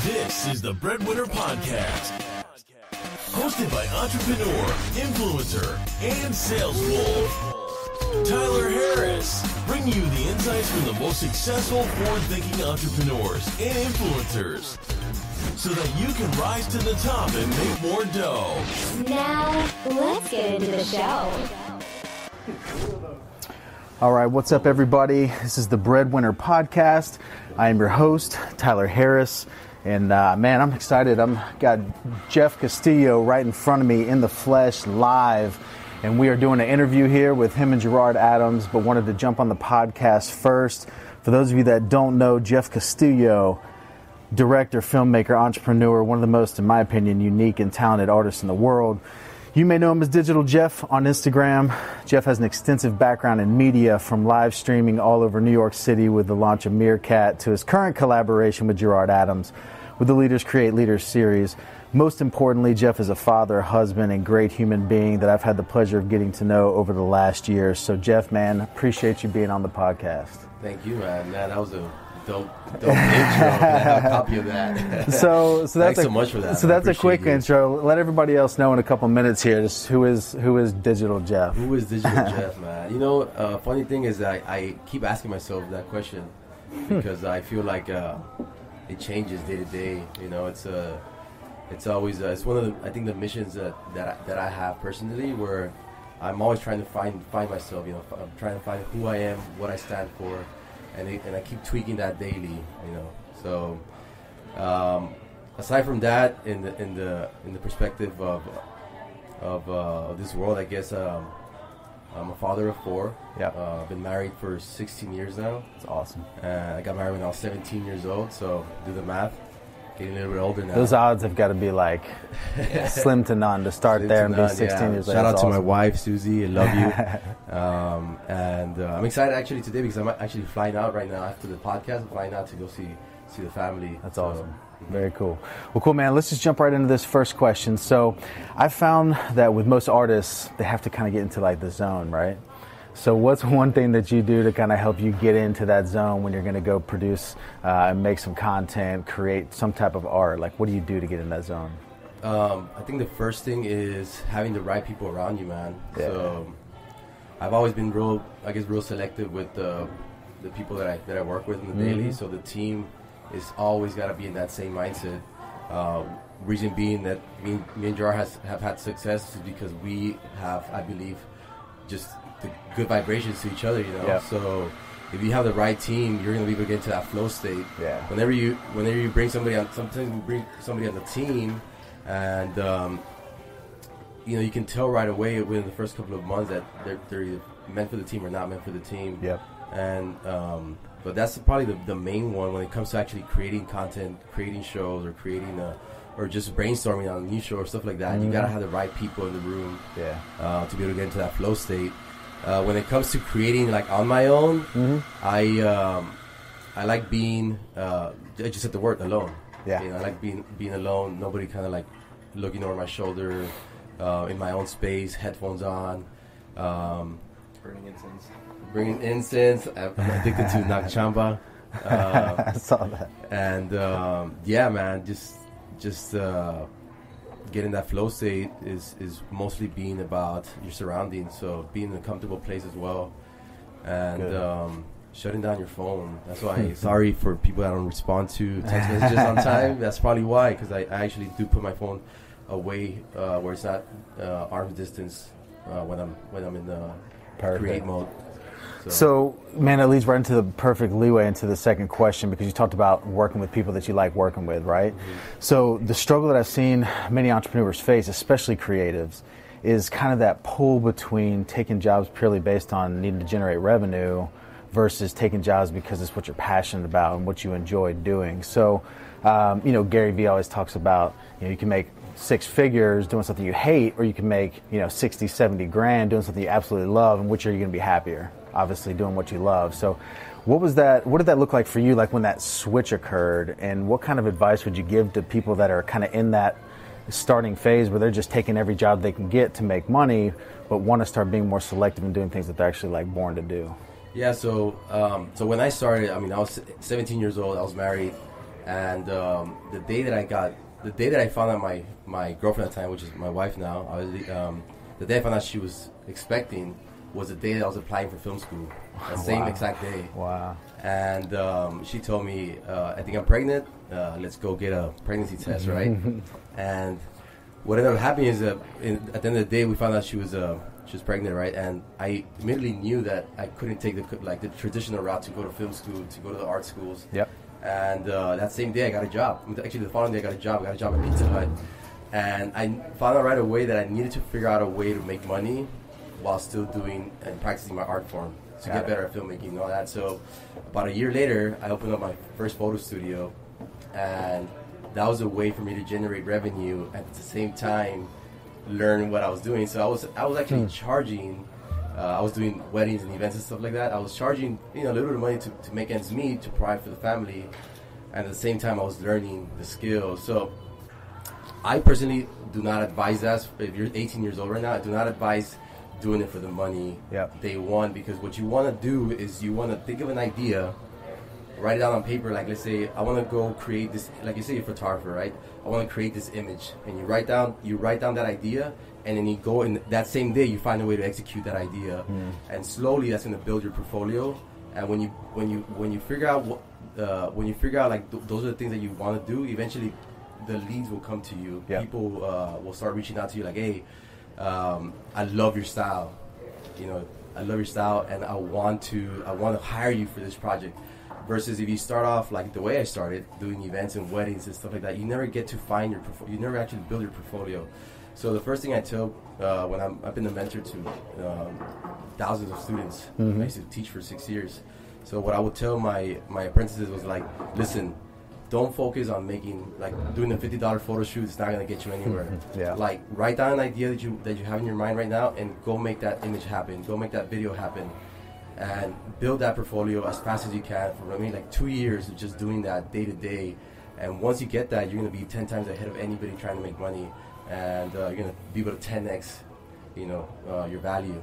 This is the BreadWinner Podcast, hosted by entrepreneur, influencer, and sales wolf, Tyler Harris, bringing you the insights from the most successful forward-thinking entrepreneurs and influencers, so that you can rise to the top and make more dough. Now, let's get into the show. All right, what's up, everybody? This is the BreadWinner Podcast. I am your host, Tyler Harris. And man, I'm excited. I've got Jeff Castillo right in front of me in the flesh, live. And we are doing an interview here with him and Gerard Adams, but wanted to jump on the podcast first. For those of you that don't know, Jeff Castillo, director, filmmaker, entrepreneur, one of the most, in my opinion, unique and talented artists in the world. You may know him as DigitalJeff on Instagram. Jeff has an extensive background in media, from live streaming all over New York City with the launch of Meerkat to his current collaboration with Gerard Adams with the Leaders Create Leaders series. Most importantly, Jeff is a father, husband, and great human being that I've had the pleasure of getting to know over the last year. So Jeff, man, appreciate you being on the podcast. Thank you, man. That was a dope intro. I have a copy of that. So that's Thanks so much for that. So that's a quick intro. Let everybody else know in a couple minutes here just who is DigitalJeff. Who is DigitalJeff, man? You know, funny thing is that I keep asking myself that question because I feel like it changes day to day. You know, it's always it's one of the, I think, the missions that I have personally, where I'm always trying to find myself. You know, I'm trying to find who I am, what I stand for. And I keep tweaking that daily, you know. So, aside from that, in the perspective of this world, I guess I'm a father of 4. Yeah. I've been married for 16 years now. That's awesome. I got married when I was 17 years old. So do the math. Getting a little bit older now. Those odds have got to be like slim to none to start slim there and be 16 years later. Shout out to my wife, Susie. I love you. And I'm excited actually today because I'm actually flying out right now after the podcast. I'm flying out to go see the family. That's awesome. Very cool. Well, cool, man. Let's just jump right into this first question. So I found that with most artists, they have to kind of get into like the zone, right? So what's one thing that you do to kind of help you get into that zone when you're going to go produce and make some content, create some type of art? Like, what do you do to get in that zone? I think the first thing is having the right people around you, man. Yeah. So I've always been real selective with the people that I work with in the daily. So the team is always got to be in that same mindset. Reason being that me and Gerard have had success is because we have, I believe, just the good vibrations to each other, you know. Yeah. So if you have the right team, you're gonna be able to get into that flow state. Yeah. Whenever you bring somebody on, sometimes you bring somebody on the team, and you know, you can tell right away within the first couple of months that they're either meant for the team or not meant for the team. Yep. And but that's probably the main one when it comes to actually creating content, creating shows, or creating or just brainstorming on a new show or stuff like that. You gotta have the right people in the room. Yeah. To be able to get into that flow state. When it comes to creating like on my own, I like being just at the work alone. Yeah. You know, I like being alone. Nobody kind of like looking over my shoulder, in my own space, headphones on. Bringing incense. I'm addicted to Nakchamba. I saw that. And yeah, man, just getting that flow state is mostly being about your surroundings, so being in a comfortable place as well, and shutting down your phone. That's why sorry for people that don't respond to text messages on time. That's probably why, because I actually do put my phone away where it's not arm's distance when I'm in the create mode. So, man, it leads right into the perfect leeway into the second question, because you talked about working with people that you like working with, right? So the struggle that I've seen many entrepreneurs face, especially creatives, is kind of that pull between taking jobs purely based on needing to generate revenue versus taking jobs because it's what you're passionate about and what you enjoy doing. So, you know, Gary Vee always talks about, you know, you can make 6 figures doing something you hate, or you can make, 60, 70 grand doing something you absolutely love. And which are you going to be happier? Obviously doing what you love. So what did that look like for you, like when that switch occurred, and what kind of advice would you give to people that are kind of in that starting phase where they're just taking every job they can get to make money, but want to start being more selective and doing things that they're actually like born to do? Yeah, so when I started, I was 17 years old. I was married, and the day that I found out my girlfriend at the time, which is my wife now, the day I found out she was expecting was the day that I was applying for film school. The same exact day. Wow. And she told me, I think I'm pregnant. Let's go get a pregnancy test, right? And what ended up happening is that at the end of the day, we found out she was pregnant, right? And I immediately knew that I couldn't take the traditional route to go to film school, to go to the art schools. Yep. And that same day, I got a job. Actually, the following day, I got a job at Pizza Hut. And I found out right away that I needed to figure out a way to make money while still doing and practicing my art form to get better at filmmaking and all that. So about a year later, I opened up my first photo studio, and that was a way for me to generate revenue at the same time learn what I was doing. So I was actually charging. I was doing weddings and events and stuff like that. I was charging a little bit of money to make ends meet, to provide for the family, and at the same time I was learning the skills. So I personally do not advise that. If you're 18 years old right now, I do not advise doing it for the money day one, because what you want to do is you want to think of an idea, write it down on paper. Like, let's say I want to go create this, like you say you're a photographer, right? I want to create this image, and you write down that idea, and then you go, and that same day you find a way to execute that idea, and slowly that's going to build your portfolio. And when you figure out those are the things that you want to do, eventually the leads will come to you. People will start reaching out to you like, hey, I love your style, I love your style, and I want to hire you for this project. Versus if you start off like the way I started, doing events and weddings and stuff like that, you never get to find you never actually build your portfolio. So the first thing I tell when I've been a mentor to thousands of students. I used to teach for 6 years. So what I would tell my apprentices was like, listen, don't focus on doing a $50 photo shoot. It's not going to get you anywhere. Like, write down an idea that you have in your mind right now, and go make that image happen. Go make that video happen, and build that portfolio as fast as you can for 2 years of just doing that day to day. And once you get that, you're going to be 10 times ahead of anybody trying to make money, and you're going to be able to 10x, your value.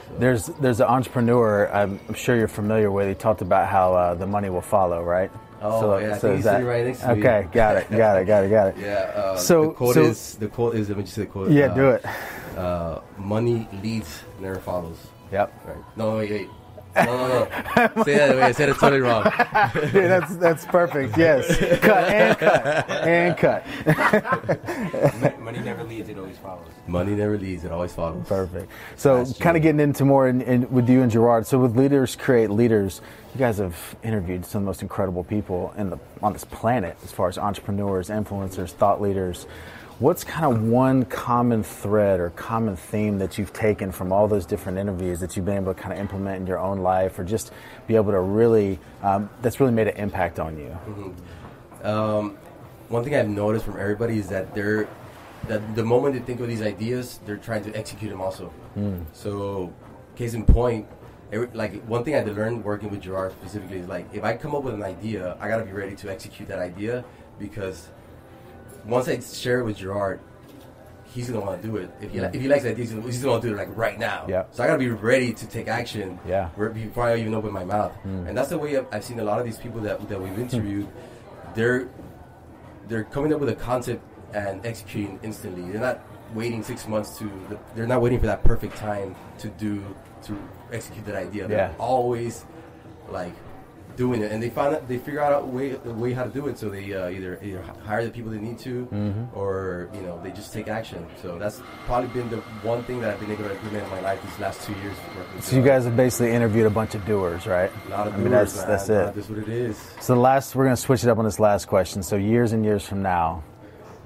So. There's an entrepreneur I'm sure you're familiar with. He talked about how the money will follow, right? Oh, I think he's sitting right next to me. Okay, got it. Yeah. The quote is, let me just say the quote. Yeah, do it. Money leads, never follows. Yep. Right. No, wait. No. Say that way. I said it totally wrong. Dude, that's perfect. Yes. Cut. Money never leads, it always follows. Money never leads, it always follows. Perfect. So kind of getting into more with you and Gerard. So with Leaders Create Leaders, you guys have interviewed some of the most incredible people on this planet as far as entrepreneurs, influencers, thought leaders. What's kind of one common thread or common theme that you've taken from all those different interviews that you've been able to kind of implement in your own life, or just be able to really, that's really made an impact on you? One thing I've noticed from everybody is that the moment they think of these ideas, they're trying to execute them also. So, case in point, one thing I had to learn working with Gerard specifically is if I come up with an idea, I got to be ready to execute that idea, because once I share it with Gerard, he's going to want to do it. If he likes the idea, he's going to want to do it right now. Yeah. So I got to be ready to take action before I even open my mouth. And that's the way I've seen a lot of these people that we've interviewed. They're coming up with a concept and executing instantly. They're not waiting 6 months they're not waiting for that perfect time to execute that idea. They're always doing it, and they figure out a way how to do it. So they either hire the people they need to, or they just take action. So that's probably been the one thing that I've been able to implement in my life these last 2 years. So you guys have basically interviewed a bunch of doers, right? A lot of doers, man. That's it. That's what it is. So we're going to switch it up on this last question. So years and years from now,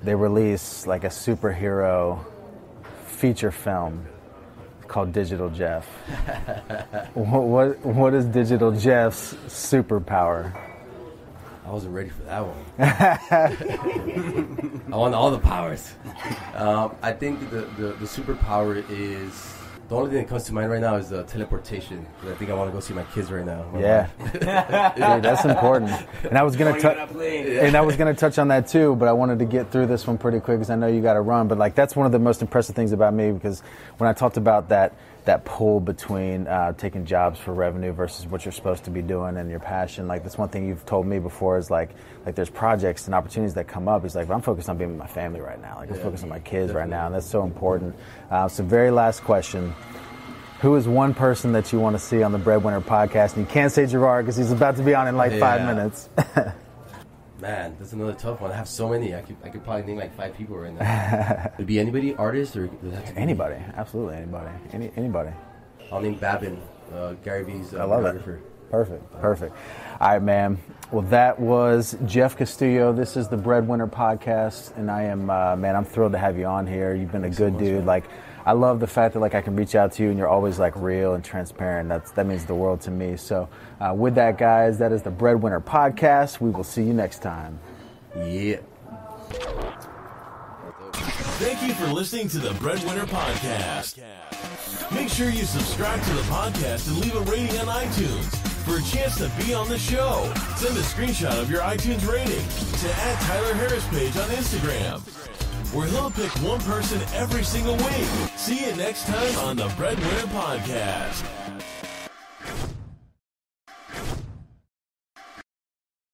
they release a superhero feature film called DigitalJeff. What is DigitalJeff's superpower? I wasn't ready for that one. I want all the powers. I think the superpower is, the only thing that comes to mind right now is teleportation. I think I want to go see my kids right now. Yeah, dude, that's important. And I was gonna touch on that too, but I wanted to get through this one pretty quick because I know you got to run. But that's one of the most impressive things about me, because when I talked about that that pull between taking jobs for revenue versus what you're supposed to be doing and your passion. Like, that's one thing you've told me before is like there's projects and opportunities that come up. He's like, I'm focused on being with my family right now. Like, I'm focused on my kids right now, and that's so important. So very last question. Who is one person that you want to see on the BreadWinner podcast? And you can't say Gerard because he's about to be on in like 5 minutes. Man, that's another tough one. I have so many. I could probably name like 5 people right now. Would it be anybody, artist, or does it have to be Anybody, absolutely anybody. Anybody. I'll name Babin, Gary Vee's I love videographer. it. Perfect. All right, man. Well, that was Jeff Castillo. This is the BreadWinner podcast, and I am, man, I'm thrilled to have you on here. You've been a good dude. Man. Like, I love the fact that like I can reach out to you and you're always like real and transparent. That means the world to me. So with that, guys, that is the BreadWinner podcast. We will see you next time. Yeah. Thank you for listening to the BreadWinner podcast. Make sure you subscribe to the podcast and leave a rating on iTunes. For a chance to be on the show, send a screenshot of your iTunes rating to @TylerHarris page on Instagram, where he'll pick one person every single week. See you next time on the BreadWinner podcast.